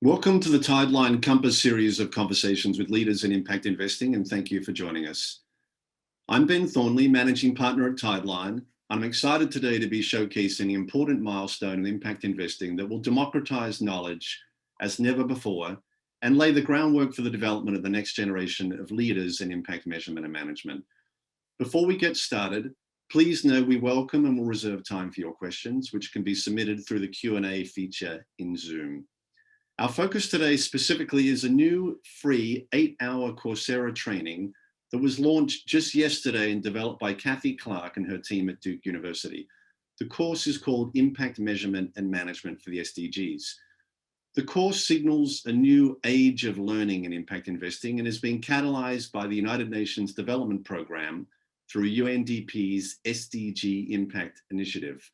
Welcome to the Tideline Compass series of conversations with leaders in impact investing, and thank you for joining us. I'm Ben Thornley, Managing Partner at Tideline. I'm excited today to be showcasing an important milestone in impact investing that will democratize knowledge as never before and lay the groundwork for the development of the next generation of leaders in impact measurement and management. Before we get started, please know we welcome and will reserve time for your questions, which can be submitted through the Q&A feature in Zoom. Our focus today specifically is a new free 8-hour Coursera training that was launched just yesterday and developed by Cathy Clark and her team at Duke University. The course is called Impact Measurement and Management for the SDGs. The course signals a new age of learning in impact investing and is being catalyzed by the United Nations Development Programme through UNDP's SDG Impact Initiative.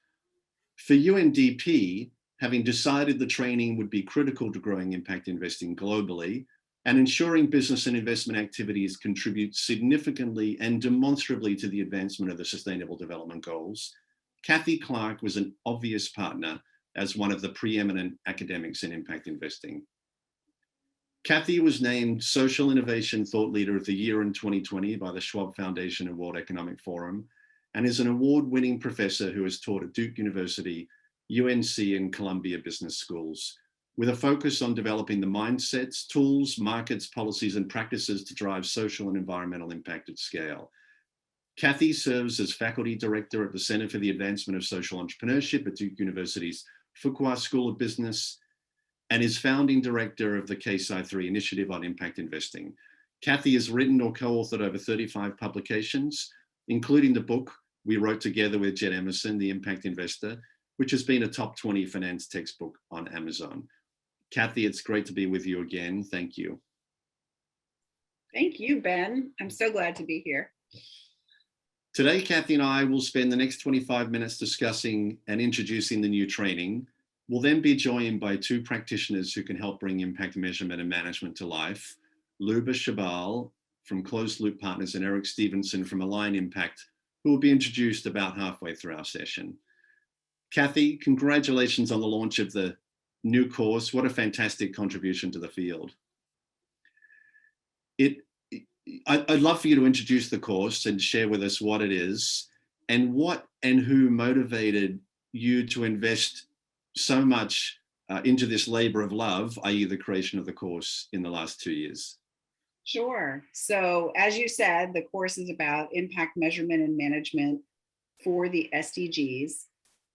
For UNDP, having decided the training would be critical to growing impact investing globally and ensuring business and investment activities contribute significantly and demonstrably to the advancement of the Sustainable Development Goals, Cathy Clark was an obvious partner as one of the preeminent academics in impact investing. Cathy was named Social Innovation Thought Leader of the Year in 2020 by the Schwab Foundation and World Economic Forum, and is an award-winning professor who has taught at Duke University, UNC and Columbia Business Schools, with a focus on developing the mindsets, tools, markets, policies, and practices to drive social and environmental impact at scale. Cathy serves as faculty director at the Center for the Advancement of Social Entrepreneurship at Duke University's Fuqua School of Business and is founding director of the KSI3 Initiative on Impact Investing. Cathy has written or co-authored over 35 publications, including the book we wrote together with Jed Emerson, The Impact Investor, which has been a top 20 finance textbook on Amazon. Cathy, it's great to be with you again. Thank you. Thank you, Ben. I'm so glad to be here. Today, Cathy and I will spend the next 25 minutes discussing and introducing the new training. We'll then be joined by two practitioners who can help bring impact measurement and management to life, Luba Shabal from Closed Loop Partners and Eric Stephenson from Align Impact, who will be introduced about halfway through our session. Cathy, congratulations on the launch of the new course. What a fantastic contribution to the field. I'd love for you to introduce the course and share with us what it is and what and who motivated you to invest so much into this labor of love, i.e. the creation of the course in the last 2 years. Sure. So as you said, the course is about impact measurement and management for the SDGs.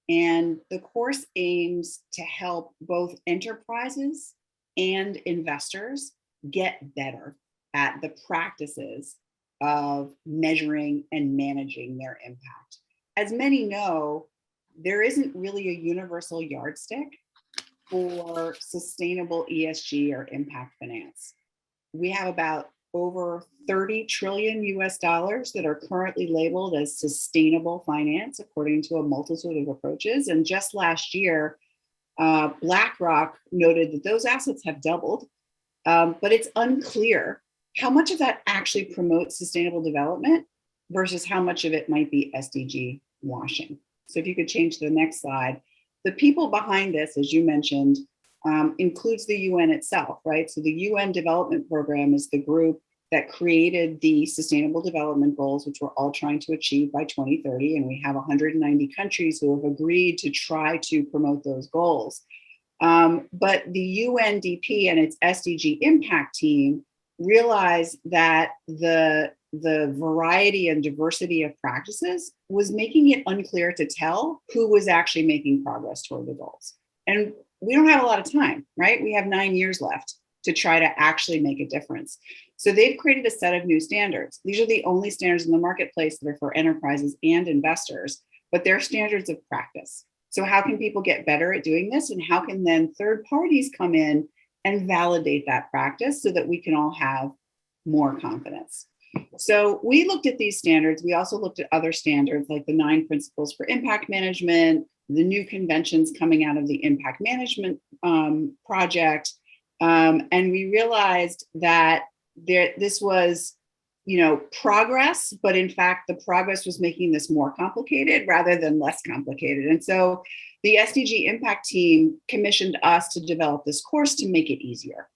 And the course aims to help both enterprises and investors get better at the practices of measuring and managing their impact. As many know, there isn't really a universal yardstick for sustainable ESG or impact finance. We have about over 30 trillion US dollars that are currently labeled as sustainable finance, according to a multitude of approaches. And just last year, BlackRock noted that those assets have doubled, but it's unclear how much of that actually promotes sustainable development versus how much of it might be SDG washing. So if you could change to the next slide, the people behind this, as you mentioned, includes the UN itself, right? So the UN Development Program is the group that created the Sustainable Development Goals, which we're all trying to achieve by 2030. And we have 190 countries who have agreed to try to promote those goals. But the UNDP and its SDG impact team realized that the variety and diversity of practices was making it unclear to tell who was actually making progress toward the goals. And we don't have a lot of time, right? We have 9 years left to try to actually make a difference. So they've created a set of new standards. These are the only standards in the marketplace that are for enterprises and investors, but they're standards of practice. So how can people get better at doing this? And how can then third parties come in and validate that practice so that we can all have more confidence? So we looked at these standards. We also looked at other standards like the 9 principles for impact management, the new conventions coming out of the impact management project. And we realized that this was progress, but in fact, the progress was making this more complicated rather than less complicated. And so the SDG impact team commissioned us to develop this course to make it easier.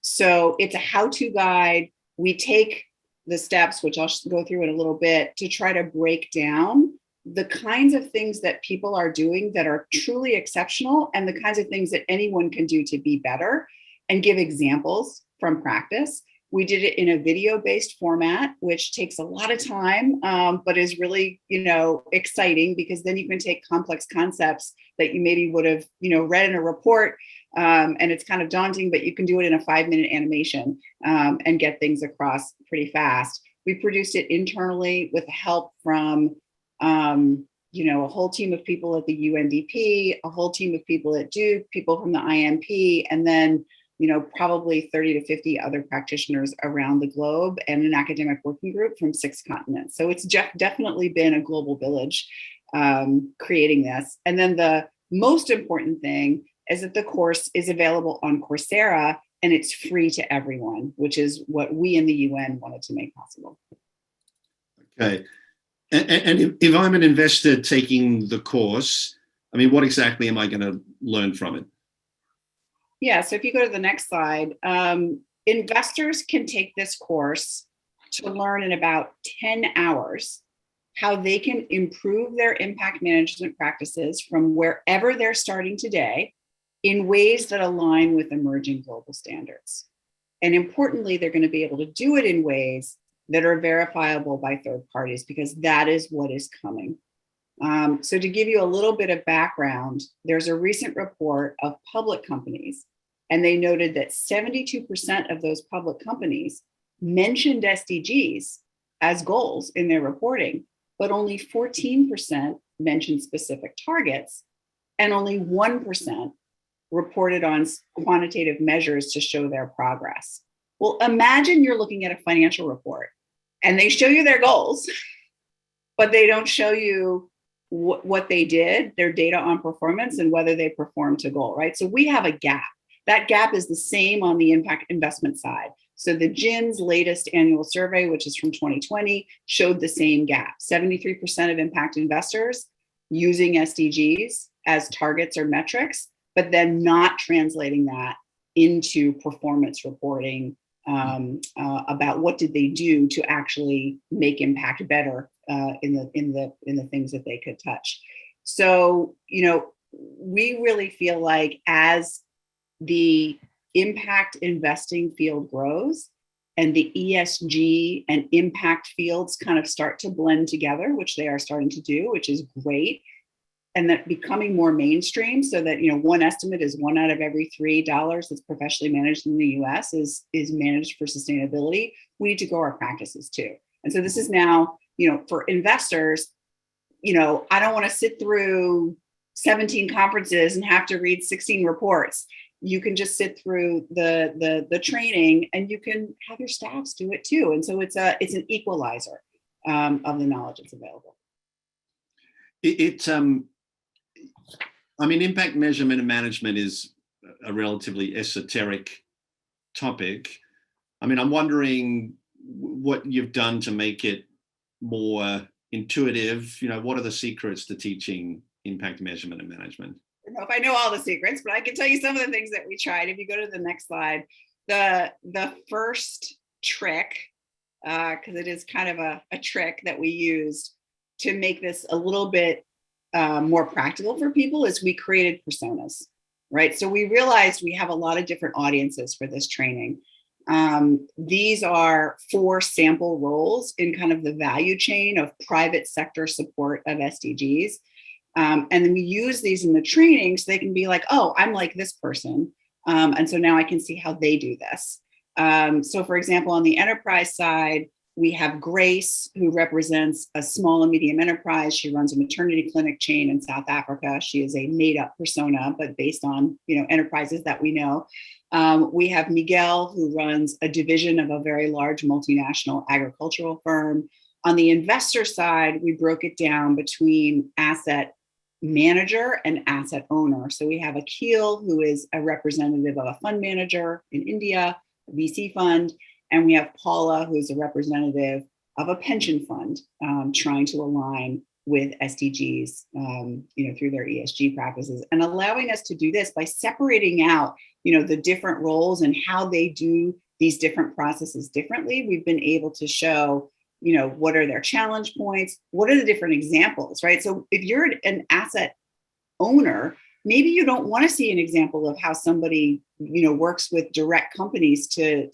So it's a how-to guide. We take the steps, which I'll go through in a little bit, to try to break down the kinds of things that people are doing that are truly exceptional and the kinds of things that anyone can do to be better, and give examples from practice. We did it in a video-based format, which takes a lot of time, but is really, exciting, because then you can take complex concepts that you maybe would have, read in a report, and it's kind of daunting, but you can do it in a 5-minute animation and get things across pretty fast. We produced it internally with help from, a whole team of people at the UNDP, a whole team of people at Duke, people from the IMP, and then probably 30 to 50 other practitioners around the globe, and an academic working group from 6 continents. So it's definitely been a global village creating this. And then the most important thing is that the course is available on Coursera, and it's free to everyone, which is what we in the UN wanted to make possible. Okay. And if I'm an investor taking the course, what exactly am I going to learn from it? Yeah, so if you go to the next slide, investors can take this course to learn in about 10 hours how they can improve their impact management practices from wherever they're starting today in ways that align with emerging global standards. And importantly, they're going to be able to do it in ways that are verifiable by third parties, because that is what is coming. So to give you a little bit of background, there's a recent report of public companies, and they noted that 72% of those public companies mentioned SDGs as goals in their reporting, but only 14% mentioned specific targets, and only 1% reported on quantitative measures to show their progress. Well, imagine you're looking at a financial report and they show you their goals, but they don't show you what they did, their data on performance, and whether they performed to goal, right? So we have a gap. That gap is the same on the impact investment side. So the GIN's latest annual survey, which is from 2020, showed the same gap. 73% of impact investors using SDGs as targets or metrics, but then not translating that into performance reporting about what did they do to actually make impact better in the things that they could touch. So, we really feel like as the impact investing field grows and the ESG and impact fields kind of start to blend together, which they are starting to do, which is great, and that becoming more mainstream, so that one estimate is $1 out of every $3 that's professionally managed in the US is managed for sustainability. We need to grow our practices too. And so this is now, for investors, I don't want to sit through 17 conferences and have to read 16 reports. You can just sit through the training, and you can have your staffs do it too. And so it's an equalizer of the knowledge that's available. Impact measurement and management is a relatively esoteric topic. I'm wondering what you've done to make it more intuitive. What are the secrets to teaching impact measurement and management? I don't know if I know all the secrets, but I can tell you some of the things that we tried. If you go to the next slide, the first trick, because it is kind of a trick that we used to make this a little bit more practical for people, is we created personas, right? So we realized we have a lot of different audiences for this training. These are 4 sample roles in kind of the value chain of private sector support of SDGs. And then we use these in the training so they can be like, oh, I'm like this person. And so now I can see how they do this. So for example, on the enterprise side, we have Grace, who represents a small and medium enterprise. She runs a maternity clinic chain in South Africa. She is a made-up persona, but based on enterprises that we know. We have Miguel, who runs a division of a very large multinational agricultural firm. On the investor side, we broke it down between asset manager and asset owner. So we have Akil, who is a representative of a fund manager in India, a VC fund, And we have Paula, who's a representative of a pension fund trying to align with SDGs, through their ESG practices, and allowing us to do this by separating out, the different roles and how they do these different processes differently. We've been able to show, what are their challenge points? What are the different examples, right? So if you're an asset owner, maybe you don't want to see an example of how somebody, works with direct companies to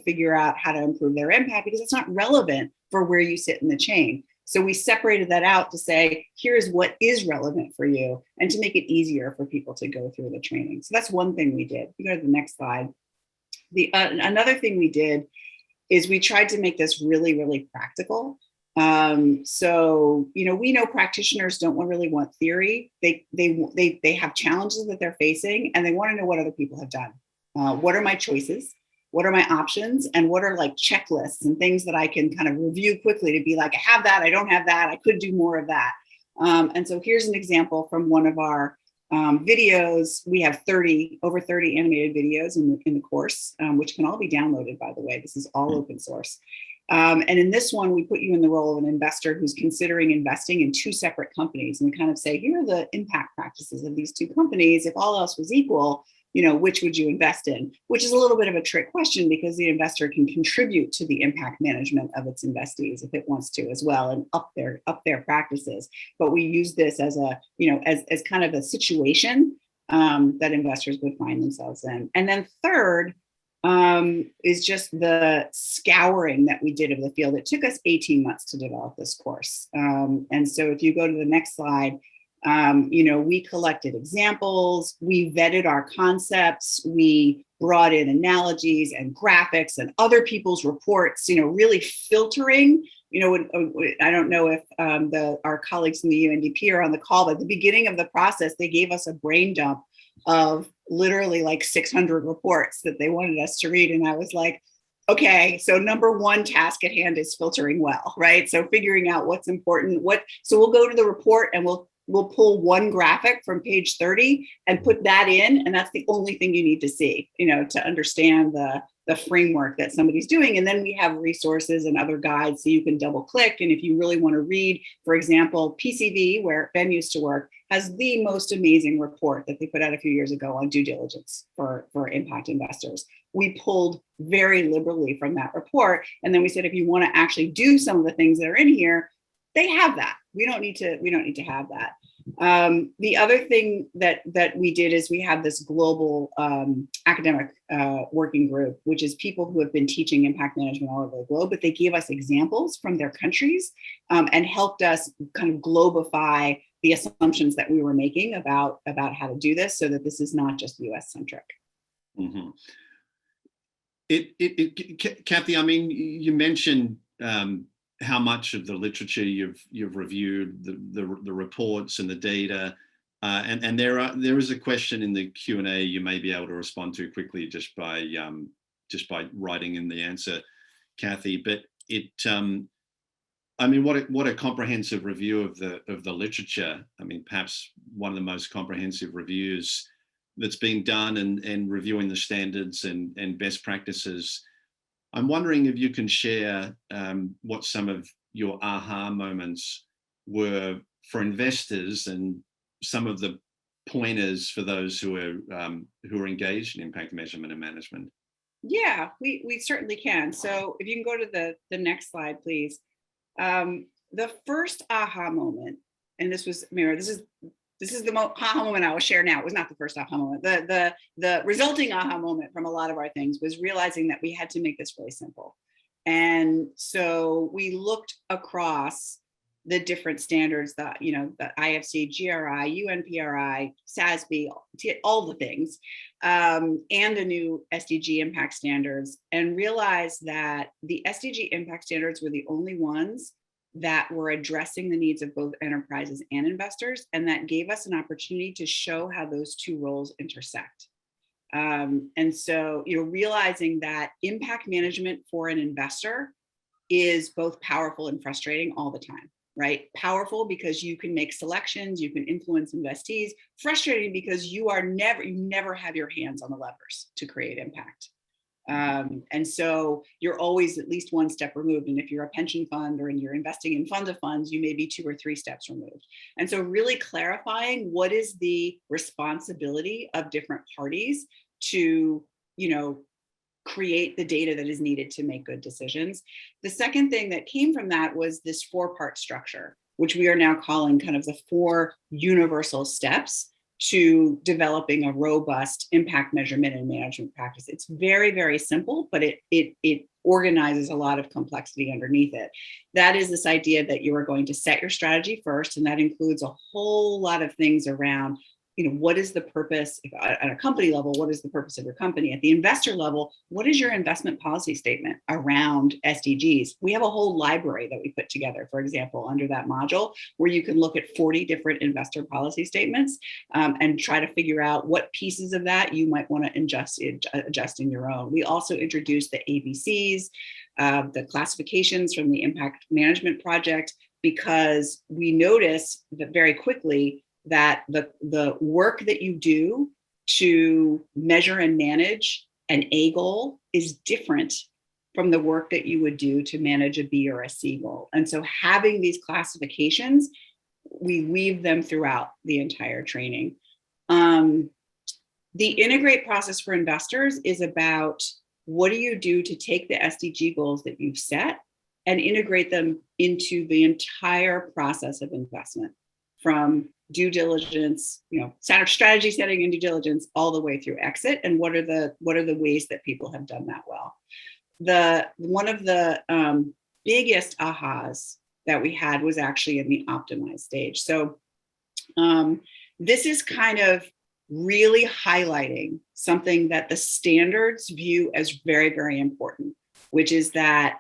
figure out how to improve their impact, because it's not relevant for where you sit in the chain. So we separated that out to say, here's what is relevant for you, and to make it easier for people to go through the training. So that's one thing we did. You go to the next slide. Another thing we did is we tried to make this really, really practical. So, we know practitioners don't really want theory. They have challenges that they're facing, and they want to know what other people have done. What are my choices? What are my options? And what are like checklists and things that I can kind of review quickly to be like, I have that, I don't have that, I could do more of that. And so here's an example from one of our videos. We have over 30 animated videos in the course, which can all be downloaded, by the way. This is all open source. And in this one, we put you in the role of an investor who's considering investing in two separate companies. And we kind of say, here are the impact practices of these two companies. If all else was equal, which would you invest in? Which is a little bit of a trick question, because the investor can contribute to the impact management of its investees if it wants to as well, and up their practices. But we use this as a, as kind of a situation that investors would find themselves in. And then third, is just the scouring that we did of the field. It took us 18 months to develop this course. And so if you go to the next slide, we collected examples, we vetted our concepts, we brought in analogies and graphics and other people's reports, really filtering. I don't know if our colleagues in the UNDP are on the call, but at the beginning of the process, they gave us a brain dump of literally like 600 reports that they wanted us to read. And I was like, okay, so number one task at hand is filtering well, right? So figuring out what's important, so we'll go to the report and we'll pull one graphic from page 30 and put that in. And that's the only thing you need to see, to understand the framework that somebody's doing. And then we have resources and other guides so you can double click. And if you really want to read, for example, PCV, where Ben used to work, has the most amazing report that they put out a few years ago on due diligence for impact investors. We pulled very liberally from that report. And then we said, if you want to actually do some of the things that are in here, they have that. We don't need to have that. The other thing that we did is we have this global academic working group, which is people who have been teaching impact management all over the globe, but they gave us examples from their countries and helped us kind of globify the assumptions that we were making about how to do this, so that this is not just US centric. Mm-hmm. Cathy, I mean, you mentioned how much of the literature you've reviewed, the reports and the data, and there is a question in the Q&A you may be able to respond to quickly just by writing in the answer, Cathy. But I mean, what a comprehensive review of the literature. I mean, perhaps one of the most comprehensive reviews that's being done, and reviewing the standards and best practices. I'm wondering if you can share what some of your aha moments were for investors, and some of the pointers for those who are engaged in impact measurement and management. Yeah, we certainly can. So if you can go to the next slide, please. The first aha moment, and this is the aha moment I will share now. It was not the first aha moment. The resulting aha moment from a lot of our things was realizing that we had to make this really simple. And so we looked across the different standards that, the IFC, GRI, UNPRI, SASB, all the things, and the new SDG impact standards, and realized that the SDG impact standards were the only ones that were addressing the needs of both enterprises and investors, and that gave us an opportunity to show how those two roles intersect. And so, realizing that impact management for an investor is both powerful and frustrating all the time, right? Powerful because you can make selections, you can influence investees. Frustrating because you never have your hands on the levers to create impact. And so you're always at least one step removed. And if you're a pension fund or you're investing in fund of funds, you may be 2 or 3 steps removed. And so really clarifying what is the responsibility of different parties to, create the data that is needed to make good decisions. The second thing that came from that was this 4-part structure, which we are now calling kind of the 4 universal steps to developing a robust impact measurement and management practice. It's very, very simple, but it organizes a lot of complexity underneath it. That is this idea that you are going to set your strategy first, and that includes a whole lot of things around, what is the purpose at a company level? What is the purpose of your company? At the investor level, what is your investment policy statement around SDGs? We have a whole library that we put together, for example, under that module, where you can look at 40 different investor policy statements and try to figure out what pieces of that you might want to adjust in your own. We also introduced the ABCs, the classifications from the Impact Management Project, because we noticed that very quickly that the work that you do to measure and manage an A goal is different from the work that you would do to manage a B or a C goal. And so having these classifications, we weave them throughout the entire training. The integrate process for investors is about what do you do to take the SDG goals that you've set and integrate them into the entire process of investment, from due diligence, strategy setting and due diligence, all the way through exit. And what are the ways that people have done that well? One of the biggest ahas that we had was actually in the optimized stage. So this is kind of really highlighting something that the standards view as very, very important, which is that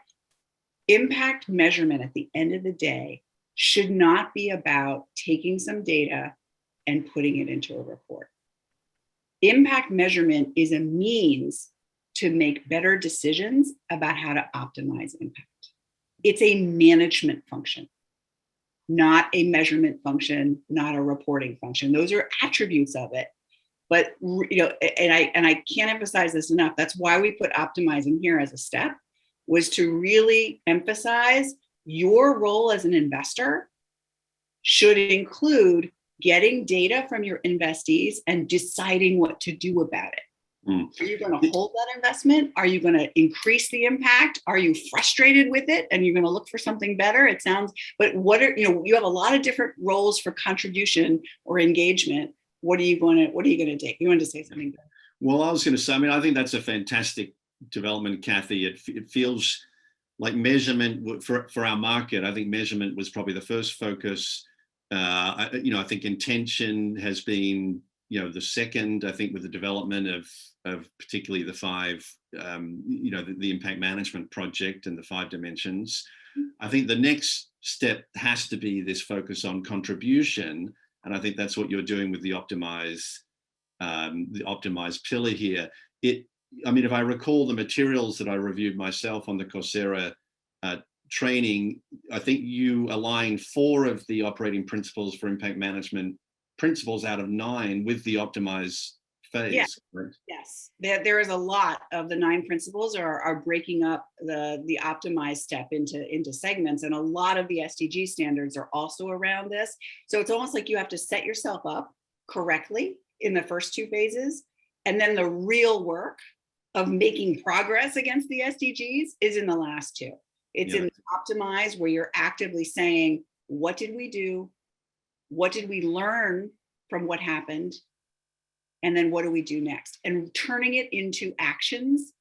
impact measurement at the end of the day should not be about taking some data and putting it into a report. Impact measurement is a means to make better decisions about how to optimize impact. It's a management function, not a measurement function, not a reporting function. Those are attributes of it. But and I can't emphasize this enough. That's why we put optimizing here as a step, was to really emphasize your role as an investor should include getting data from your investees and deciding what to do about it. Are you going to hold that investment? Are you going to increase the impact? Are you frustrated with it and you're going to look for something better? It sounds, but you have a lot of different roles for contribution or engagement. What are you going to take? You wanted to say something? Well, I was going to say, I think that's a fantastic development, Cathy. It feels like measurement for our market. I think measurement was probably the first focus. I think intention has been, the second. I think with the development of particularly the 5, the impact management project and the 5 dimensions. I think the next step has to be this focus on contribution, and I think that's what you're doing with the optimized pillar here. If I recall the materials that I reviewed myself on the Coursera training, I think you aligned 4 of the operating principles for impact management principles out of 9 with the optimized phase. Yeah. Correct? Yes, there is a lot of the 9 principles are breaking up the optimized step into segments, and a lot of the SDG standards are also around this. So it's almost like you have to set yourself up correctly in the first 2 phases, and then the real work of making progress against the SDGs is in the last 2. It's in optimize, where you're actively saying, what did we do? What did we learn from what happened? And then what do we do next? And turning it into actions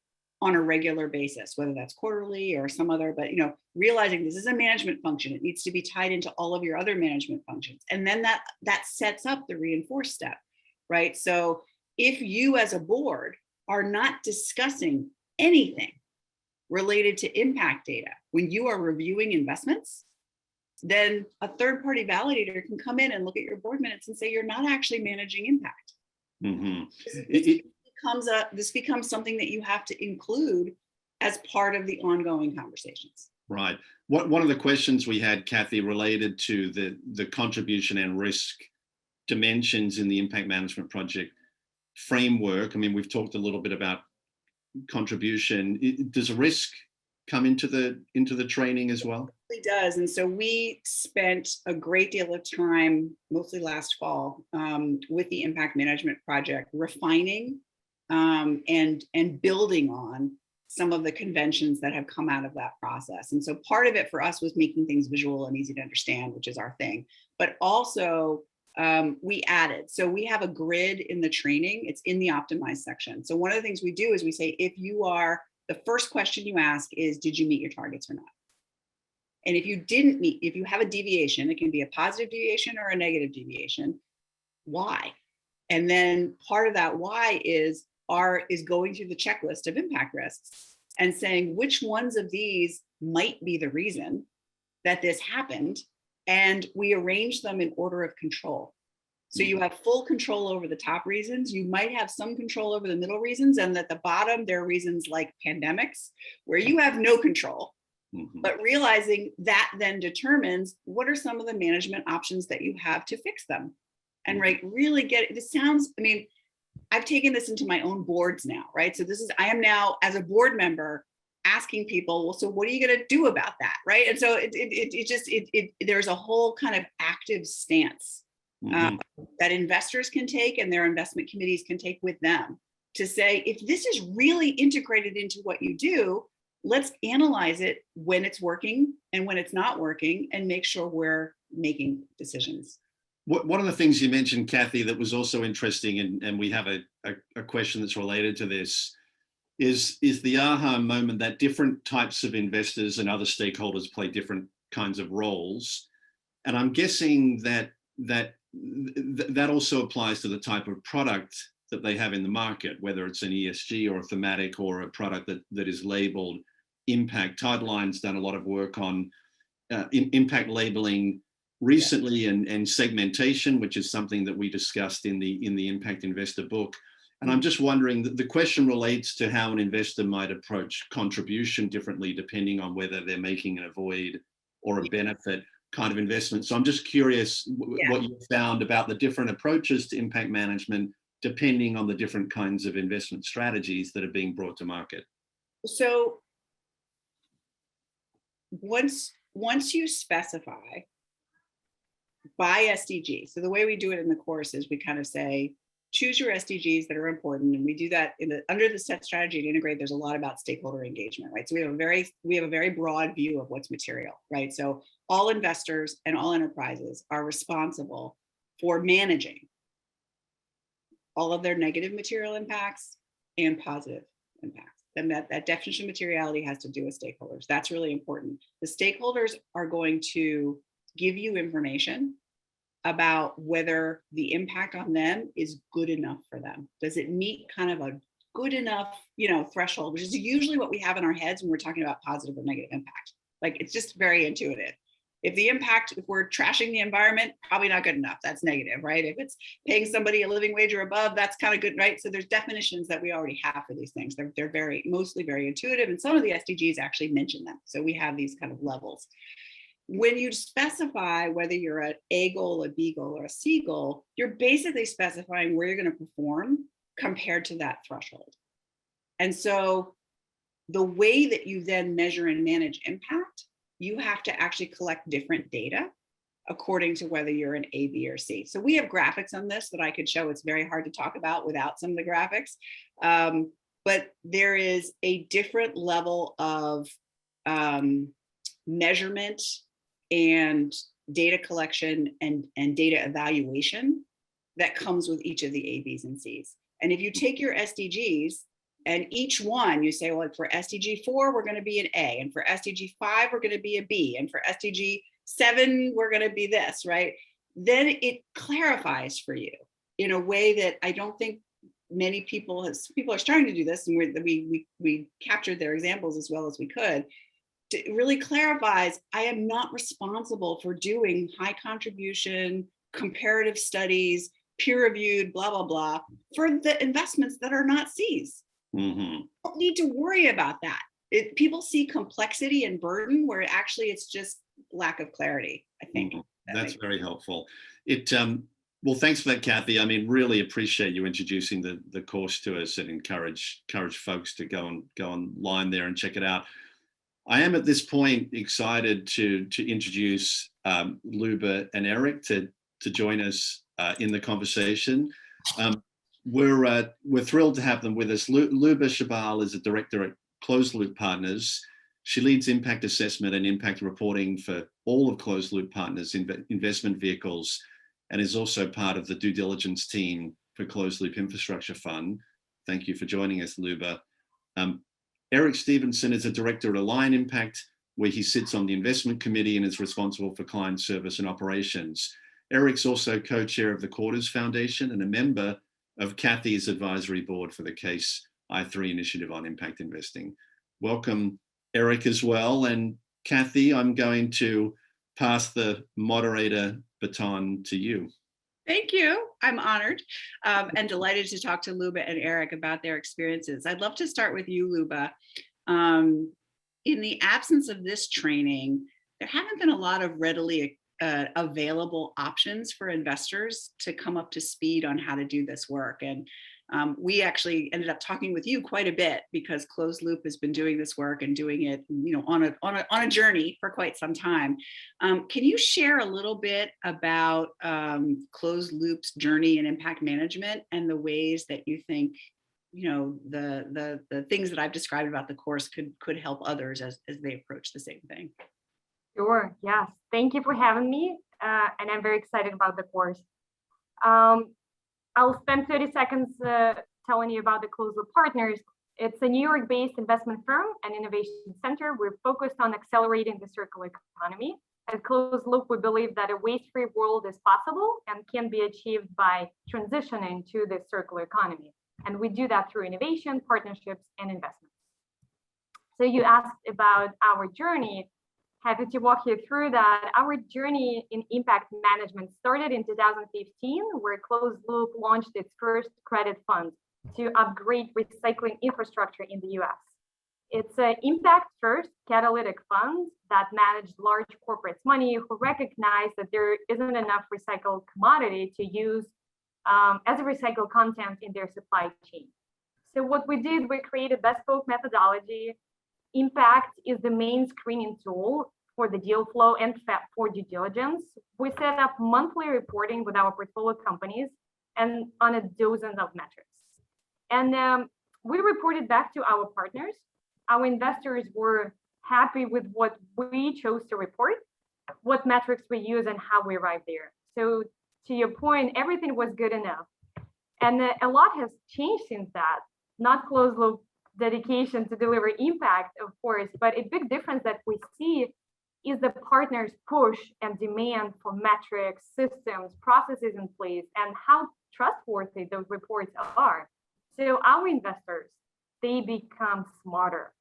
on a regular basis, whether that's quarterly or some other, but realizing this is a management function. It needs to be tied into all of your other management functions. And then that sets up the reinforced step, right? So if you as a board are not discussing anything related to impact data when you are reviewing investments, then a third-party validator can come in and look at your board minutes and say you're not actually managing impact. Mm-hmm. This becomes something that you have to include as part of the ongoing conversations. Right. One of the questions we had, Cathy, related to the contribution and risk dimensions in the impact management project framework. We've talked a little bit about contribution, does risk come into the training as well? It does. And so we spent a great deal of time, mostly last fall, with the impact management project, refining and building on some of the conventions that have come out of that process. And so part of it for us was making things visual and easy to understand, which is our thing. But also we added, so we have a grid in the training, it's in the optimized section. So one of the things we do is we say, if you are, the first question you ask is, did you meet your targets or not? And if you didn't meet, if you have a deviation, it can be a positive deviation or a negative deviation, why? And then part of that why is going through the checklist of impact risks and saying which ones of these might be the reason that this happened. And we arrange them in order of control. So you have full control over the top reasons. You might have some control over the middle reasons. And at the bottom, there are reasons like pandemics where you have no control. But realizing that then determines what are some of the management options that you have to fix them. And right, really get it. This sounds, I mean, I've taken this into my own boards now, right? So this is, I am now as a board member asking people, well, so what are you going to do about that, right? And so there's a whole kind of active stance that investors can take and their investment committees can take with them to say, if this is really integrated into what you do, let's analyze it when it's working and when it's not working and make sure we're making decisions. One of the things you mentioned, Cathy, that was also interesting, and we have a question that's related to this, is the aha moment that different types of investors and other stakeholders play different kinds of roles. And I'm guessing that also applies to the type of product that they have in the market, whether it's an ESG or a thematic or a product that is labeled impact. Tideline's done a lot of work on impact labeling recently, and segmentation, which is something that we discussed in the Impact Investor book. And I'm just wondering, the question relates to how an investor might approach contribution differently depending on whether they're making an avoid or a benefit kind of investment. So I'm just curious what you found about the different approaches to impact management depending on the different kinds of investment strategies that are being brought to market. So once you specify by SDG, so the way we do it in the course is we kind of say, choose your SDGs that are important, and we do that under the set strategy and integrate. There's a lot about stakeholder engagement, right? So we have a very broad view of what's material, right? So all investors and all enterprises are responsible for managing all of their negative material impacts and positive impacts. And that definition of materiality has to do with stakeholders. That's really important. The stakeholders are going to give you information about whether the impact on them is good enough for them. Does it meet kind of a good enough, threshold, which is usually what we have in our heads when we're talking about positive or negative impact. Like, it's just very intuitive. If we're trashing the environment, probably not good enough. That's negative, right? If it's paying somebody a living wage or above, that's kind of good, right? So there's definitions that we already have for these things. They're mostly very intuitive, and some of the SDGs actually mention them. So we have these kind of levels. When you specify whether you're an A goal, a B goal, or a C goal, you're basically specifying where you're going to perform compared to that threshold. And so the way that you then measure and manage impact, you have to actually collect different data according to whether you're an A, B, or C. So we have graphics on this that I could show. It's very hard to talk about without some of the graphics. But there is a different level of measurement and data collection and data evaluation that comes with each of the A, Bs, and Cs. And if you take your SDGs and each one, you say, well, for SDG 4, we're going to be an A, and for SDG 5, we're going to be a B, and for SDG 7, we're going to be this, right? Then it clarifies for you in a way that I don't think many people are starting to do this, and we captured their examples as well as we could. It really clarifies, I am not responsible for doing high contribution, comparative studies, peer-reviewed, blah, blah, blah, for the investments that are not Cs. Mm-hmm. Don't need to worry about that. People see complexity and burden where actually it's just lack of clarity, I think. Mm-hmm. That's very helpful. Well, thanks for that, Cathy. I mean, really appreciate you introducing the course to us and encourage folks to go online there and check it out. I am at this point excited to introduce Luba and Eric to join us in the conversation. We're thrilled to have them with us. Luba Shabal is a director at Closed Loop Partners. She leads impact assessment and impact reporting for all of Closed Loop Partners investment vehicles, and is also part of the due diligence team for Closed Loop Infrastructure Fund. Thank you for joining us, Luba. Eric Stephenson is a director at Align Impact, where he sits on the investment committee and is responsible for client service and operations. Eric's also co-chair of the Quarters Foundation and a member of Cathy's advisory board for the Case I3 initiative on impact investing. Welcome, Eric, as well. And Cathy, I'm going to pass the moderator baton to you. Thank you. I'm honored and delighted to talk to Luba and Eric about their experiences. I'd love to start with you, Luba. In the absence of this training, there haven't been a lot of readily available options for investors to come up to speed on how to do this work. And we actually ended up talking with you quite a bit because Closed Loop has been doing this work and doing it, on a journey for quite some time. Can you share a little bit about Closed Loop's journey in impact management and the ways that you think, the things that I've described about the course could help others as they approach the same thing? Sure. Yes. Thank you for having me. And I'm very excited about the course. I'll spend 30 seconds telling you about the Closed Loop Partners. It's a New York-based investment firm and innovation center. We're focused on accelerating the circular economy. At Closed Loop, we believe that a waste-free world is possible and can be achieved by transitioning to the circular economy. And we do that through innovation, partnerships, and investments. So you asked about our journey. Happy to walk you through that. Our journey in impact management started in 2015, where Closed Loop launched its first credit fund to upgrade recycling infrastructure in the US. It's an impact-first catalytic fund that managed large corporates' money who recognize that there isn't enough recycled commodity to use as a recycled content in their supply chain. So what we did, we created bespoke methodology. Impact is the main screening tool for the deal flow and for due diligence. We set up monthly reporting with our portfolio companies and on a dozen of metrics. And we reported back to our partners. Our investors were happy with what we chose to report, what metrics we use, and how we arrived there. So to your point, everything was good enough. And a lot has changed since that. Not Closed Loop dedication to deliver impact, of course, but a big difference that we see is the partners' push and demand for metrics, systems, processes in place, and how trustworthy those reports are. So our investors, they become smarter.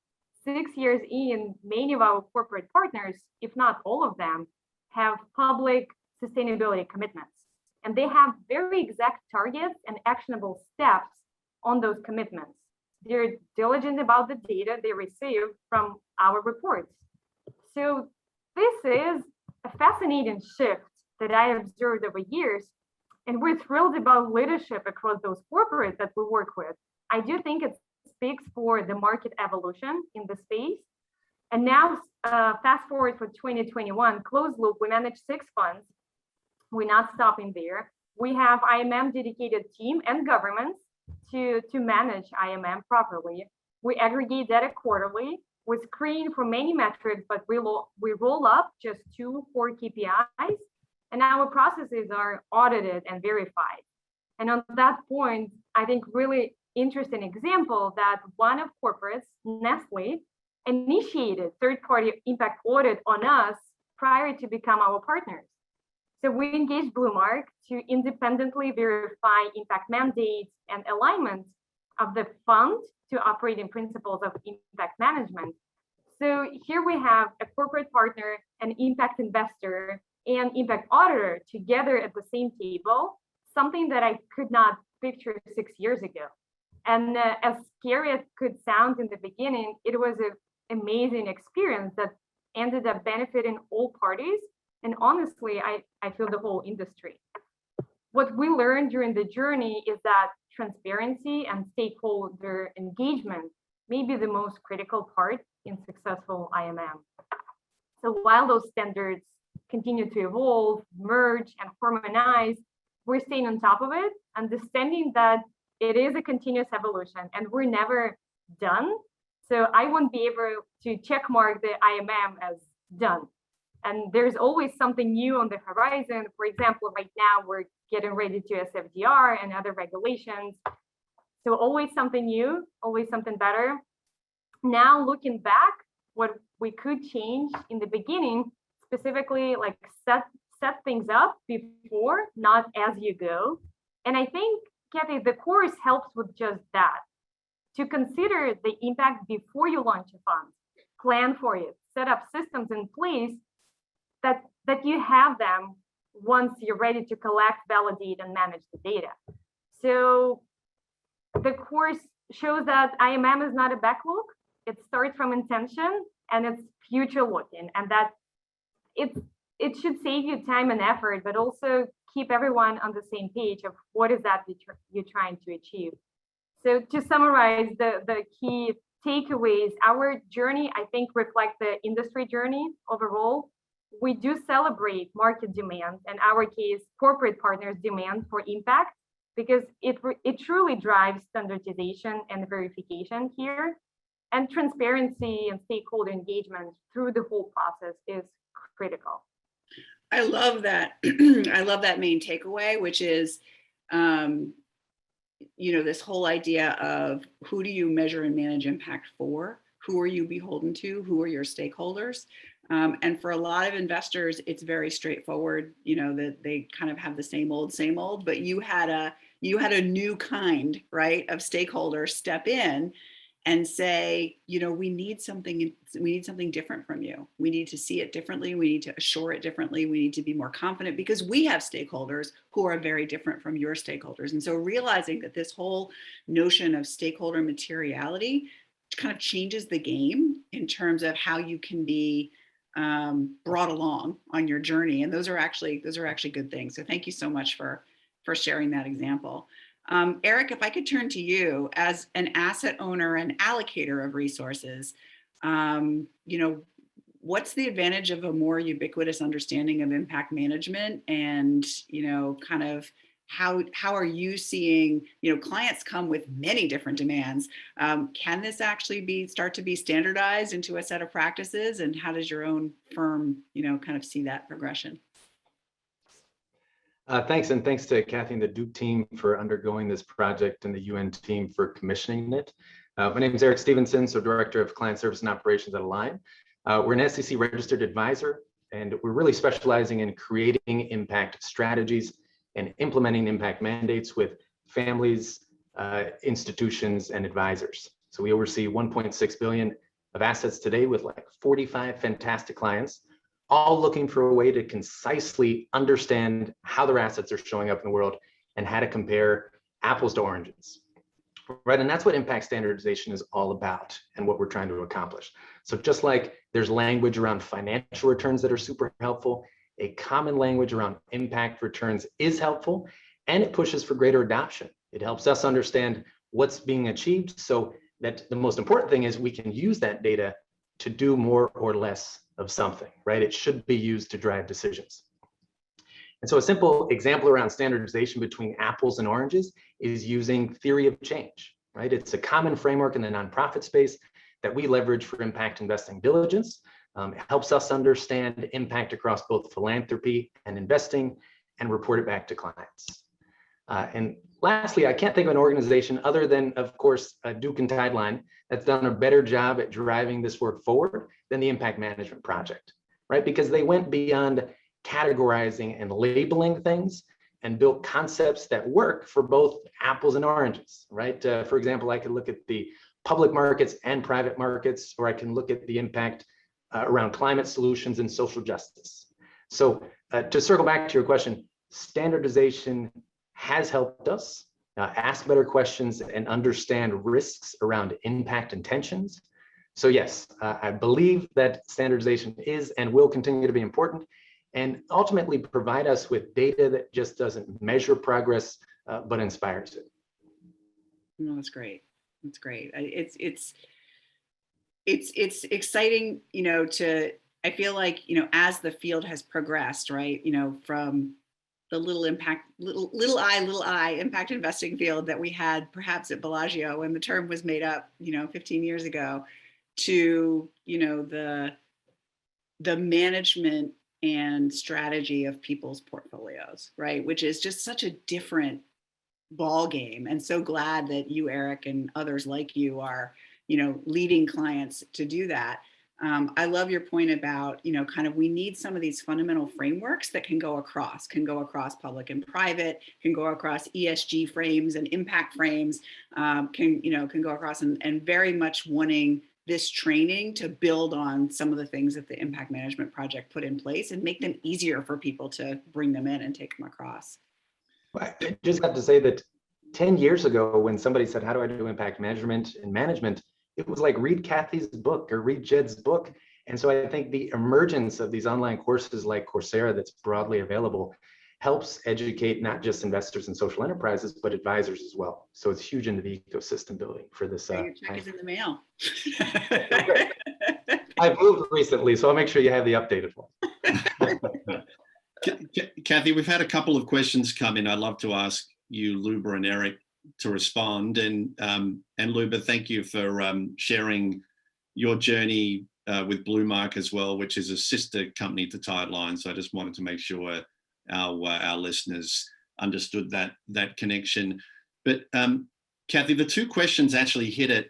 6 years in, many of our corporate partners, if not all of them, have public sustainability commitments. And they have very exact targets and actionable steps on those commitments. They're diligent about the data they receive from our reports. So this is a fascinating shift that I observed over years, and we're thrilled about leadership across those corporates that we work with. I do think it speaks for the market evolution in the space. And now, fast forward for 2021, Closed Loop, we manage 6 funds. We're not stopping there. We have IMM dedicated team and governments to manage IMM properly. We aggregate data quarterly. We screen for many metrics, but we roll up just 2 core KPIs, and our processes are audited and verified. And on that point, I think really interesting example that one of corporates, Nestle, initiated third-party impact audit on us prior to become our partners. So we engaged Bluemark to independently verify impact mandates and alignment of the fund to operating principles of impact management. So here we have a corporate partner, an impact investor, and impact auditor together at the same table, something that I could not picture 6 years ago. And as scary as it could sound in the beginning, it was an amazing experience that ended up benefiting all parties. And honestly, I feel the whole industry. What we learned during the journey is that transparency and stakeholder engagement may be the most critical part in successful IMM. So while those standards continue to evolve, merge, and harmonize, we're staying on top of it, understanding that it is a continuous evolution and we're never done. So I won't be able to check mark the IMM as done. And there's always something new on the horizon. For example, right now we're getting ready to SFDR and other regulations. So always something new, always something better. Now looking back, what we could change in the beginning, specifically like set things up before, not as you go. And I think, Cathy, the course helps with just that. To consider the impact before you launch a fund, plan for it, set up systems in place that you have them once you're ready to collect, validate, and manage the data. So the course shows that IMM is not a backlog. It starts from intention and it's future looking, and that it should save you time and effort, but also keep everyone on the same page of what is that you're trying to achieve. So to summarize the key takeaways, our journey, I think, reflects the industry journey overall. We do celebrate market demand, and our case, corporate partners' demand for impact, because it truly drives standardization and verification here. And transparency and stakeholder engagement through the whole process is critical. I love that. I love that main takeaway, which is, this whole idea of who do you measure and manage impact for? Who are you beholden to? Who are your stakeholders? And for a lot of investors, it's very straightforward, that they kind of have the same old, but you had a new kind, right, of stakeholder step in and say, we need something different from you. We need to see it differently. We need to assure it differently. We need to be more confident because we have stakeholders who are very different from your stakeholders. And so realizing that this whole notion of stakeholder materiality kind of changes the game in terms of how you can be brought along on your journey. And those are actually good things. So thank you so much for sharing that example. Eric, if I could turn to you as an asset owner and allocator of resources, what's the advantage of a more ubiquitous understanding of impact management, and kind of how are you seeing, clients come with many different demands. Can this actually start to be standardized into a set of practices, and how does your own firm, kind of see that progression? Thanks, and thanks to Cathy and the Duke team for undergoing this project and the UN team for commissioning it. My name is Eric Stephenson, so Director of Client Service and Operations at Align. We're an SEC registered advisor, and we're really specializing in creating impact strategies and implementing impact mandates with families, institutions, and advisors. So we oversee 1.6 billion of assets today with like 45 fantastic clients, all looking for a way to concisely understand how their assets are showing up in the world and how to compare apples to oranges, right? And that's what impact standardization is all about and what we're trying to accomplish. So just like there's language around financial returns that are super helpful, a common language around impact returns is helpful, and it pushes for greater adoption. It helps us understand what's being achieved, so that the most important thing is we can use that data to do more or less of something, right? It should be used to drive decisions. And so a simple example around standardization between apples and oranges is using theory of change, right? It's a common framework in the nonprofit space that we leverage for impact investing diligence. It helps us understand impact across both philanthropy and investing and report it back to clients. And lastly, I can't think of an organization other than, of course, Duke and Tideline that's done a better job at driving this work forward than the Impact Management Project, right? Because they went beyond categorizing and labeling things and built concepts that work for both apples and oranges, right? For example, I could look at the public markets and private markets, or I can look at the impact around climate solutions and social justice. So to circle back to your question, standardization has helped us ask better questions and understand risks around impact intentions. So yes, I believe that standardization is and will continue to be important. and ultimately provide us with data that just doesn't measure progress, but inspires it. No, that's great. That's great. It's exciting, I feel like, as the field has progressed, right, from the little I impact investing field that we had perhaps at Bellagio when the term was made up, 15 years ago, to, the management and strategy of people's portfolios, right, which is just such a different ball game. And so glad that you, Eric, and others like you are, leading clients to do that. I love your point about, kind of we need some of these fundamental frameworks that can go across public and private, can go across ESG frames and impact frames, can go across, and very much wanting this training to build on some of the things that the Impact Management Project put in place and make them easier for people to bring them in and take them across. I just have to say that 10 years ago, when somebody said, how do I do impact management and management? It was like, read Cathy's book or read Jed's book. And so I think the emergence of these online courses like Coursera that's broadly available helps educate not just investors and social enterprises, but advisors as well. So it's huge into the ecosystem building for this. Your check is in the mail. I've moved recently, so I'll make sure you have the updated one. Cathy, we've had a couple of questions come in. I'd love to ask you, Luba and Eric, to respond. And Luba, thank you for sharing your journey with Bluemark as well, which is a sister company to Tideline. So I just wanted to make sure our listeners understood that connection. But Cathy, the two questions actually hit at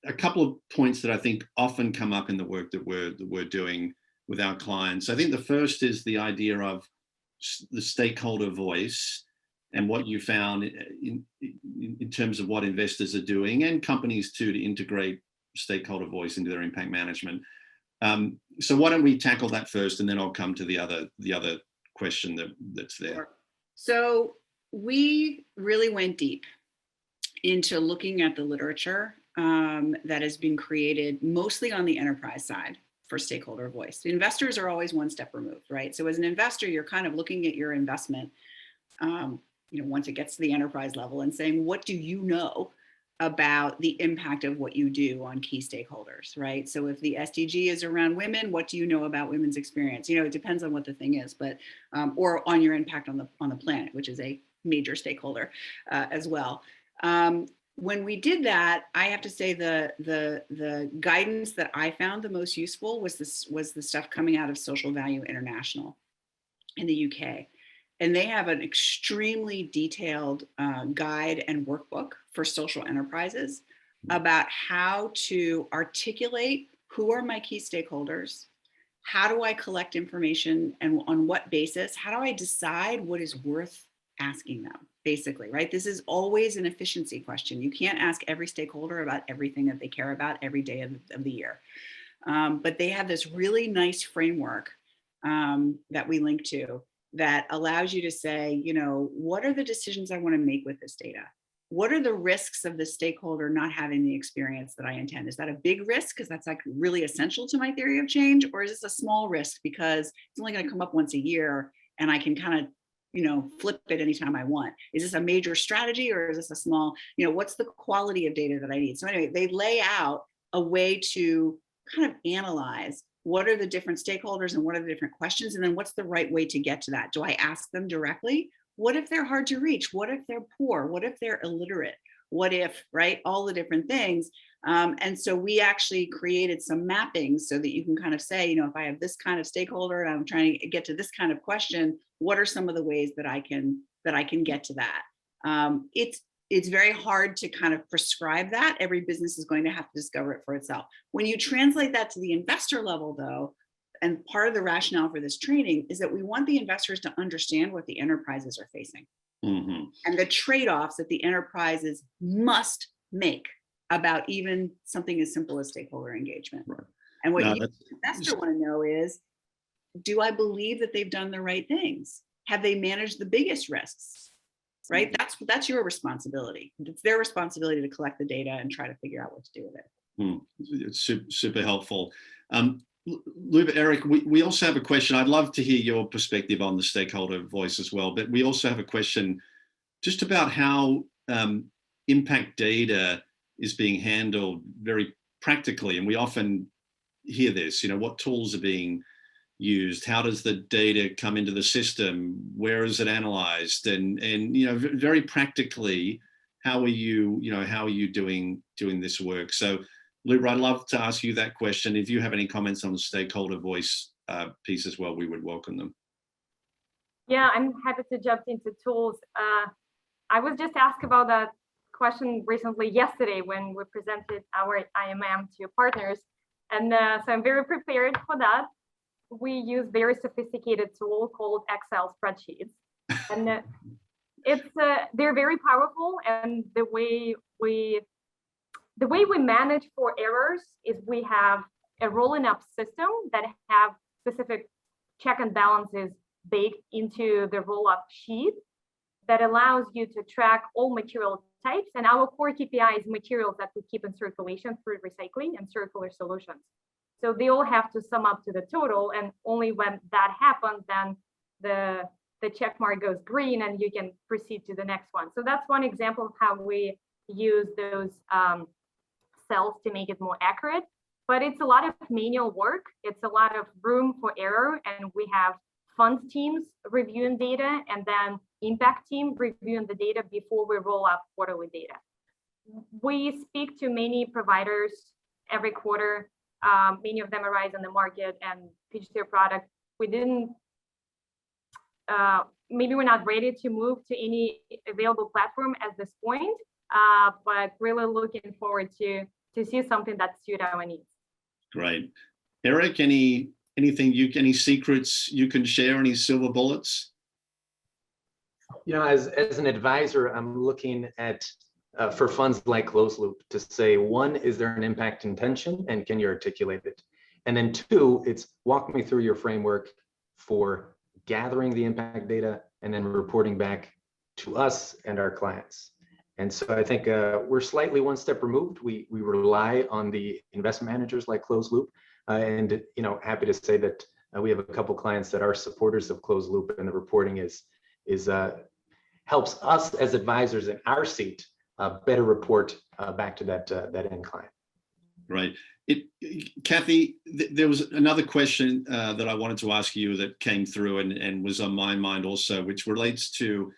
a couple of points that I think often come up in the work that we're doing with our clients. I think the first is the idea of the stakeholder voice and what you found in terms of what investors are doing, and companies too, to integrate stakeholder voice into their impact management. So why don't we tackle that first, and then I'll come to the other question that's there. Sure. So we really went deep into looking at the literature that has been created mostly on the enterprise side for stakeholder voice. The investors are always one step removed, right? So as an investor, you're kind of looking at your investment, once it gets to the enterprise level, and saying, what do you know about the impact of what you do on key stakeholders, right? So if the SDG is around women, what do you know about women's experience? It depends on what the thing is, but or on your impact on the planet, which is a major stakeholder as well. When we did that, I have to say the guidance that I found the most useful was the stuff coming out of Social Value International in the UK. And they have an extremely detailed guide and workbook for social enterprises about how to articulate who are my key stakeholders, how do I collect information, and on what basis, how do I decide what is worth asking them, basically, right? This is always an efficiency question. You can't ask every stakeholder about everything that they care about every day of the year. But they have this really nice framework that we link to that allows you to say, what are the decisions I want to make with this data? What are the risks of the stakeholder not having the experience that I intend? Is that a big risk because that's like really essential to my theory of change? Or is this a small risk because it's only going to come up once a year and I can kind of, flip it anytime I want? Is this a major strategy or is this a small, what's the quality of data that I need? So anyway, they lay out a way to kind of analyze what are the different stakeholders and what are the different questions? And then what's the right way to get to that? Do I ask them directly? What if they're hard to reach? What if they're poor? What if they're illiterate? What if, right? All the different things. And so we actually created some mappings so that you can kind of say, if I have this kind of stakeholder and I'm trying to get to this kind of question, what are some of the ways that I can get to that? It's very hard to kind of prescribe that. Every business is going to have to discover it for itself. When you translate that to the investor level, though, and part of the rationale for this training is that we want the investors to understand what the enterprises are facing and the trade-offs that the enterprises must make about even something as simple as stakeholder engagement. Right. And what you, the investor, want to know is, do I believe that they've done the right things? Have they managed the biggest risks? Right? That's your responsibility. It's their responsibility to collect the data and try to figure out what to do with it. It's super helpful. Luba, Eric, we also have a question. I'd love to hear your perspective on the stakeholder voice as well, but we also have a question just about how impact data is being handled very practically. And we often hear this, what tools are being used? How does the data come into the system? Where is it analyzed? And very practically, how are you doing this work? So Luba, I'd love to ask you that question. If you have any comments on the stakeholder voice piece as well, we would welcome them. Yeah, I'm happy to jump into tools. I was just asked about that question recently yesterday when we presented our IMM to partners. And so I'm very prepared for that. We use very sophisticated tool called Excel spreadsheets. And they're very powerful. And the way we manage for errors is we have a rolling up system that have specific check and balances baked into the roll up sheet that allows you to track all material types. And our core KPI is materials that we keep in circulation through recycling and circular solutions. So they all have to sum up to the total, and only when that happens, then the check mark goes green and you can proceed to the next one. So that's one example of how we use those cells to make it more accurate. But it's a lot of manual work. It's a lot of room for error, and we have funds teams reviewing data and then impact team reviewing the data before we roll out quarterly data. We speak to many providers every quarter. Many of them arise in the market and pitch their product. We didn't, maybe we're not ready to move to any available platform at this point, but really looking forward to see something that suits our needs. Great. Eric, any secrets you can share, any silver bullets? As an advisor, I'm looking at for funds like Closed Loop to say, one, is there an impact intention and can you articulate it? And then two, it's walk me through your framework for gathering the impact data and then reporting back to us and our clients. And so I think we're slightly one step removed. We rely on the investment managers like Closed Loop, and happy to say that we have a couple clients that are supporters of Closed Loop, and the reporting is helps us as advisors in our seat better report back to that end client. Right. Cathy, there was another question that I wanted to ask you that came through and was on my mind also, which relates to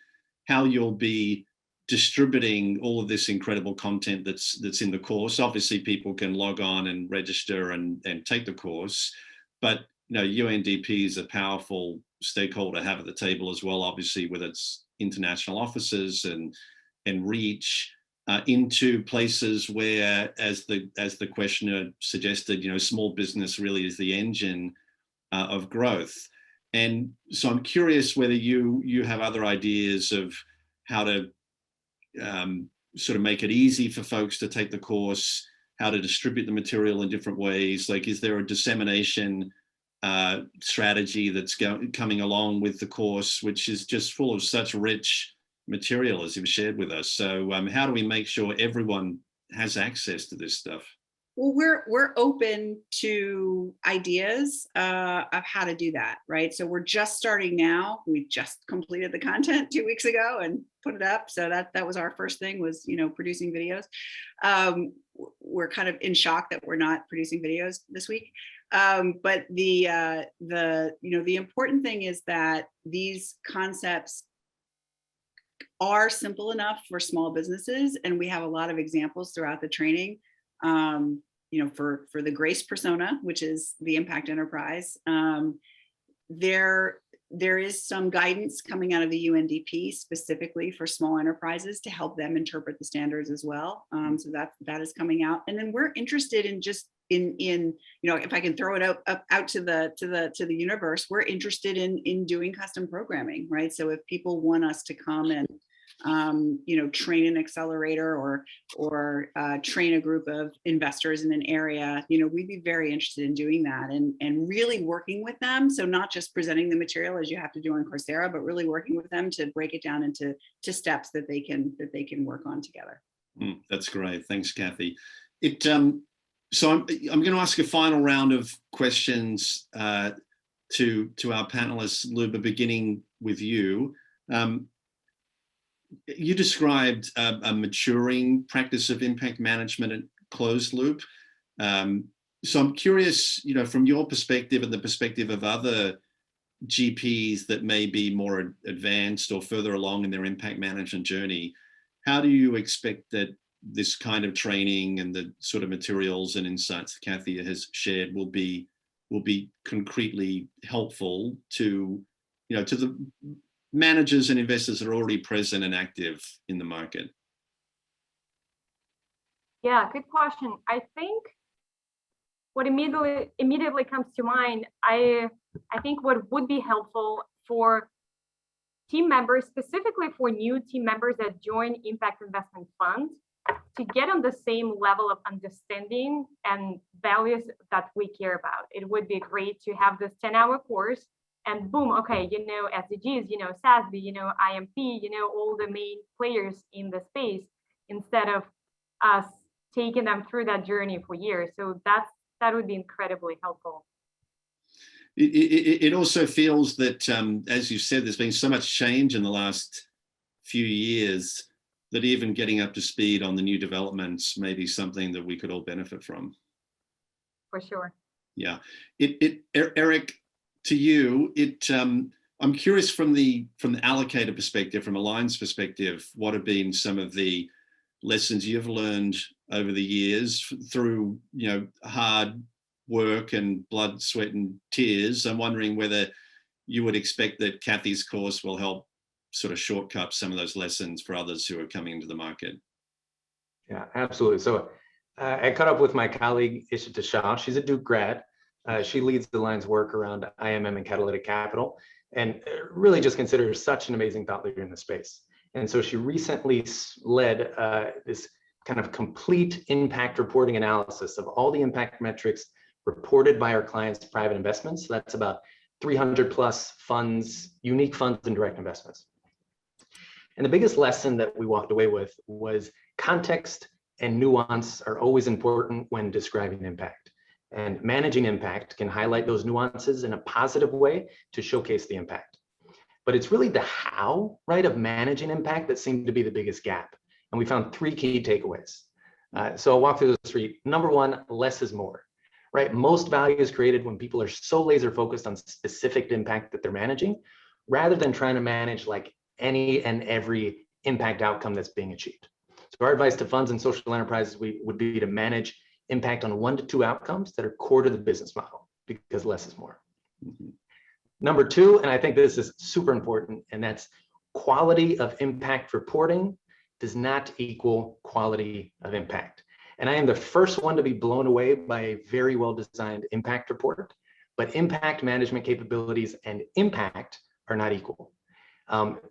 how you'll be distributing all of this incredible content that's in the course. Obviously, people can log on and register and take the course, but UNDP is a powerful stakeholder to have at the table as well, obviously, with its international offices and reach into places where, as the questioner suggested, small business really is the engine of growth. And so I'm curious whether you have other ideas of how to sort of make it easy for folks to take the course, how to distribute the material in different ways. Like, is there a dissemination strategy that's coming along with the course, which is just full of such rich material as you've shared with us? So how do we make sure everyone has access to this stuff? Well, we're open to ideas of how to do that, right? So we're just starting now. We just completed the content 2 weeks ago and put it up. So that was our first thing, was producing videos. We're kind of in shock that we're not producing videos this week. But the important thing is that these concepts are simple enough for small businesses, and we have a lot of examples throughout the training. For the GRACE persona, which is the impact enterprise, there is some guidance coming out of the UNDP specifically for small enterprises to help them interpret the standards as well. So that is coming out, and then we're interested in just in if I can throw it out to the universe, we're interested in doing custom programming, right? So if people want us to come and train an accelerator or train a group of investors in an area, we'd be very interested in doing that and really working with them. So not just presenting the material as you have to do on Coursera, but really working with them to break it down into steps that they can work on together. That's great. Thanks, Cathy. So I'm going to ask a final round of questions to our panelists, Luba, beginning with you. You described a maturing practice of impact management at Closed Loop. So I'm curious, from your perspective and the perspective of other GPs that may be more advanced or further along in their impact management journey, how do you expect that this kind of training and the sort of materials and insights that Cathy has shared will be concretely helpful to the managers and investors that are already present and active in the market? Yeah, good question. I think what immediately comes to mind, I think what would be helpful for team members, specifically for new team members that join impact investment funds, to get on the same level of understanding and values that we care about. It would be great to have this 10-hour course and boom, okay, SDGs, SASB, IMP, all the main players in the space, instead of us taking them through that journey for years. So that would be incredibly helpful. It also feels that, as you said, there's been so much change in the last few years that even getting up to speed on the new developments may be something that we could all benefit from. For sure. Yeah. Eric, to you, I'm curious from the allocator perspective, from Align's perspective, what have been some of the lessons you've learned over the years through hard work and blood, sweat and tears? I'm wondering whether you would expect that Cathy's course will help sort of shortcut some of those lessons for others who are coming into the market. Yeah, absolutely. So I caught up with my colleague Ishita Shah. She's a Duke grad. She leads the line's work around IMM and catalytic capital, and really just considers such an amazing thought leader in the space. And so she recently led this kind of complete impact reporting analysis of all the impact metrics reported by our clients' private investments. So that's about 300 plus funds, unique funds and direct investments. And the biggest lesson that we walked away with was context and nuance are always important when describing impact. And managing impact can highlight those nuances in a positive way to showcase the impact. But it's really the how, right, of managing impact that seemed to be the biggest gap. And we found 3 key takeaways. So I'll walk through those 3. Number 1, less is more, right? Most value is created when people are so laser focused on specific impact that they're managing, rather than trying to manage like any and every impact outcome that's being achieved. So our advice to funds and social enterprises would be to manage impact on 1 to 2 outcomes that are core to the business model, because less is more. Mm-hmm. Number 2, and I think this is super important, and that's quality of impact reporting does not equal quality of impact. And I am the first one to be blown away by a very well-designed impact report, but impact management capabilities and impact are not equal.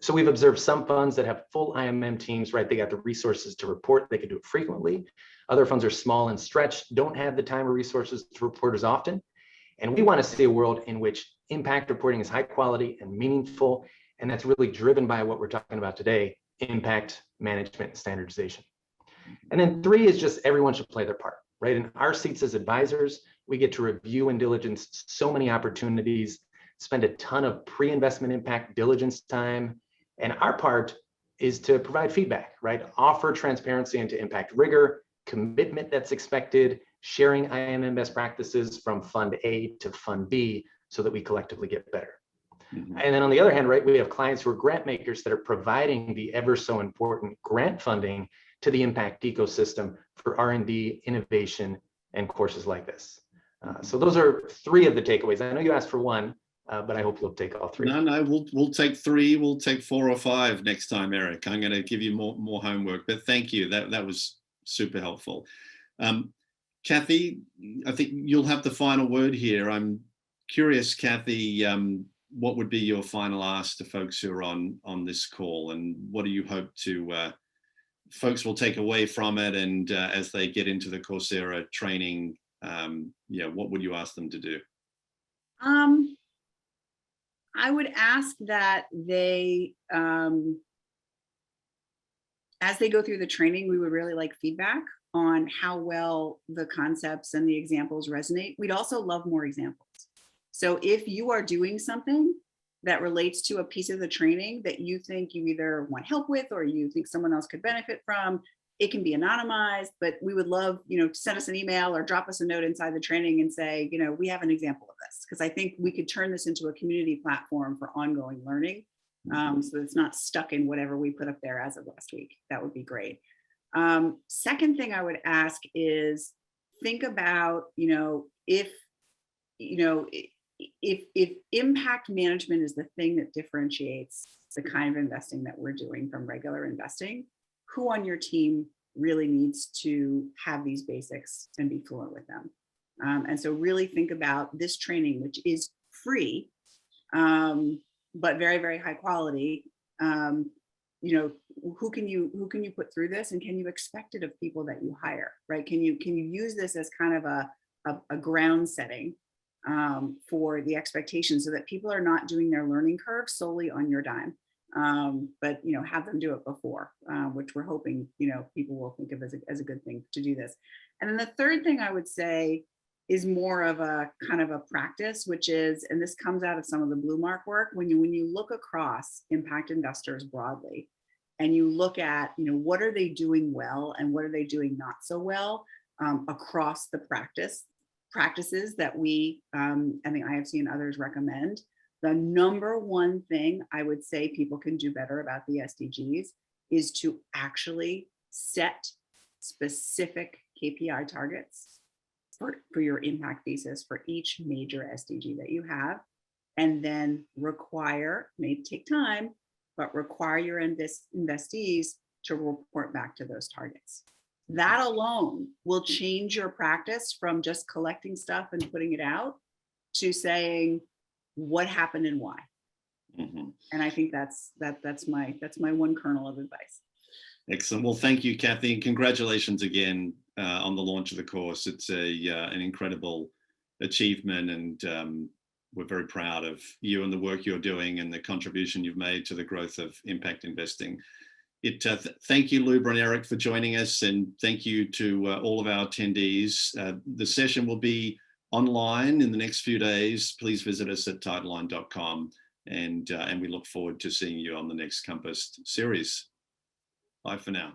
So we've observed some funds that have full IMM teams, right? They got the resources to report, they can do it frequently. Other funds are small and stretched, don't have the time or resources to report as often. And we want to see a world in which impact reporting is high quality and meaningful. And that's really driven by what we're talking about today, impact management and standardization. And then 3 is just everyone should play their part, right? In our seats as advisors, we get to review and diligence so many opportunities, spend a ton of pre-investment impact diligence time. And our part is to provide feedback, right? Offer transparency into impact rigor, commitment that's expected, sharing IMM best practices from Fund A to Fund B so that we collectively get better. Mm-hmm. And then on the other hand, right, we have clients who are grant makers that are providing the ever so important grant funding to the impact ecosystem for R&D, innovation, and courses like this. So those are 3 of the takeaways. I know you asked for 1, but I hope you'll take all 3. No, we'll take 3. We'll take 4 or 5 next time, Eric. I'm going to give you more homework, but thank you. That was super helpful. Cathy, I think you'll have the final word here. I'm curious, Cathy, what would be your final ask to folks who are on this call, and what do you hope to folks will take away from it, and as they get into the Coursera training, what would you ask them to do? I would ask that they, as they go through the training, we would really like feedback on how well the concepts and the examples resonate. We'd also love more examples. So if you are doing something that relates to a piece of the training that you think you either want help with or you think someone else could benefit from, it can be anonymized, but we would love, to send us an email or drop us a note inside the training and say, we have an example of this, because I think we could turn this into a community platform for ongoing learning. So it's not stuck in whatever we put up there as of last week. That would be great. Second thing I would ask is think about, if impact management is the thing that differentiates the kind of investing that we're doing from regular investing, who on your team really needs to have these basics and be fluent with them. And so really think about this training, which is free, but very, very high quality. Who can you put through this, and can you expect it of people that you hire, right? Can you use this as kind of a ground setting for the expectations, so that people are not doing their learning curve solely on your dime, but have them do it before, which we're hoping people will think of as a good thing to do this. And then the third thing I would say is more of a kind of a practice, which is, and this comes out of some of the Blue Mark work, when you look across impact investors broadly, and you look at what are they doing well and what are they doing not so well across the practices that we and the IFC and others recommend. The number one thing I would say people can do better about the SDGs is to actually set specific KPI targets for your impact thesis for each major SDG that you have, and then may take time, but require your investees to report back to those targets. That alone will change your practice from just collecting stuff and putting it out to saying what happened and why. And I think that's my one kernel of advice. Excellent. Well, thank you, Cathy, and congratulations again on the launch of the course. It's an incredible achievement, and we're very proud of you and the work you're doing and the contribution you've made to the growth of impact investing. Thank you, Luba and Eric, for joining us, and thank you to all of our attendees. The session will be online in the next few days. Please visit us at tideline.com, and we look forward to seeing you on the next Compass series. Bye for now.